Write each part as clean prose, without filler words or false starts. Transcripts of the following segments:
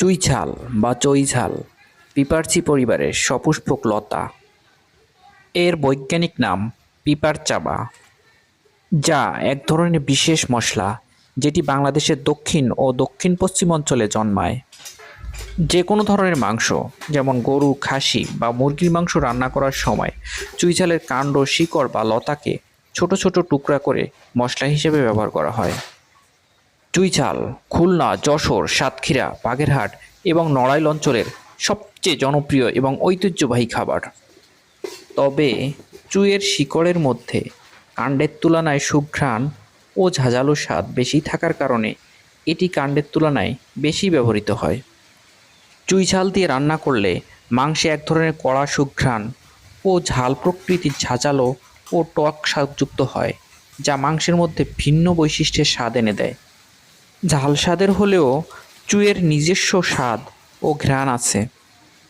চুইঝাল বা চইঝাল পিপার্চি পরিবারের সপুষ্পক লতা। এর বৈজ্ঞানিক নাম পিপার চাবা, যা এক ধরনের বিশেষ মশলা যেটি বাংলাদেশের দক্ষিণ ও দক্ষিণ পশ্চিম অঞ্চলে জন্মায়। যে কোনো ধরনের মাংস, যেমন গরু, খাসি বা মুরগির মাংস রান্না করার সময় চুইঝালের কাণ্ড, শিকড় বা লতাকে ছোট ছোট টুকরা করে মশলা হিসেবে ব্যবহার করা হয়। চুইঝাল খুলনা, যশোর, সাতক্ষীরা, বাগেরহাট এবং নড়াইল অঞ্চলের সবচেয়ে জনপ্রিয় এবং ঐতিহ্যবাহী খাবার। তবে চুইয়ের শিকড়ের মধ্যে কাণ্ডের তুলনায় সুঘ্রাণ ও ঝাঁঝালো স্বাদ বেশি থাকার কারণে এটি কাণ্ডের তুলনায় বেশি ব্যবহৃত হয়। চুইঝাল দিয়ে রান্না করলে মাংসে এক ধরনের কড়া সুঘ্রাণ ও ঝাল প্রকৃতির ঝাঁঝালো ও টক স্বাদযুক্ত হয়, যা মাংসের মধ্যে ভিন্ন বৈশিষ্ট্যের স্বাদ এনে দেয়। ঝাল স্বাদের হলেও চুইয়ের নিজস্ব স্বাদ ও ঘ্রাণ আছে।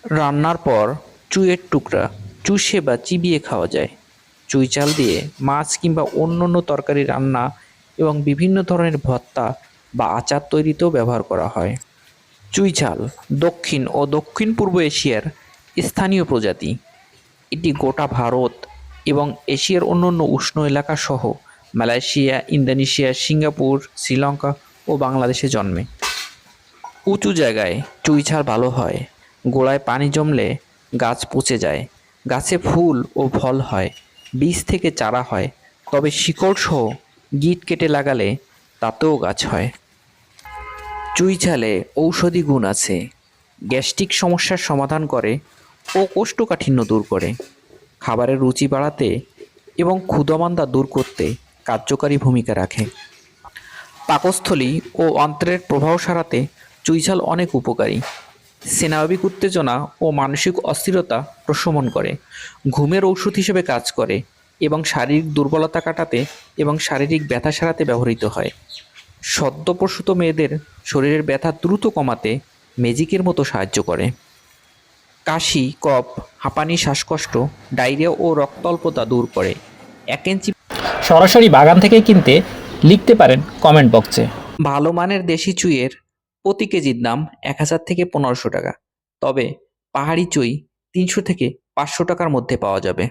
রান্নার পর চুইয়ের টুকরা চুষে বা চিবিয়ে খাওয়া যায়। চুই চাল দিয়ে মাছ কিংবা অন্য তরকারি রান্না এবং বিভিন্ন ধরনের ভর্তা বা আচার তৈরিতেও ব্যবহার করা হয়। চুই ঝাল দক্ষিণ ও দক্ষিণ পূর্ব এশিয়ার স্থানীয় প্রজাতি। এটি গোটা ভারত এবং এশিয়ার অন্যান্য উষ্ণ এলাকা সহ মালয়েশিয়া, ইন্দোনেশিয়া, সিঙ্গাপুর, শ্রীলঙ্কা ও বাংলাদেশে জন্মে। উঁচু জায়গায় চুই ঝাল ভালো হয়। গোড়ায় পানি জমলে গাছ পচে যায়। গাছে ফুল ও ফল হয়। বীজ থেকে চারা হয়। তবে শিকড় সহ গিঁট কেটে লাগালে তাতেও গাছ হয়। চুই ঝালে ঔষধি গুণ আছে। গ্যাস্ট্রিক সমস্যার সমাধান করে ও কোষ্ঠকাঠিন্য দূর করে। খাবারের রুচি বাড়াতে এবং ক্ষুধামান্দা দূর করতে কার্যকারী ভূমিকা রাখে। পাকস্থলী ও অন্ত্রের প্রবাহ সারাতে চুইঝাল অনেক উপকারী। স্নায়বিক উত্তেজনা ও মানসিক অস্থিরতা প্রশমন করে, ঘুমের ঔষধ হিসেবে কাজ করে এবং শারীরিক দুর্বলতা কাটাতে এবং শারীরিক ব্যথা সারাতে ব্যবহৃত হয়। সদ্যপ্রসূত মেয়েদের শরীরের ব্যথা দ্রুত কমাতে ম্যাজিকের মতো সাহায্য করে। কাশি, কফ, হাঁপানি, শ্বাসকষ্ট, ডায়রিয়া ও রক্ত অল্পতা দূর করে। 1 ইঞ্চি সরাসরি বাগান থেকে কিনতে লিখতে পারেন কমেন্ট বক্সে। ভালো মানের দেশি চুইয়ের প্রতি কেজির দাম 1000 থেকে 1500 টাকা। তবে পাহাড়ি চুই 300 থেকে 500 টাকার মধ্যে পাওয়া যাবে।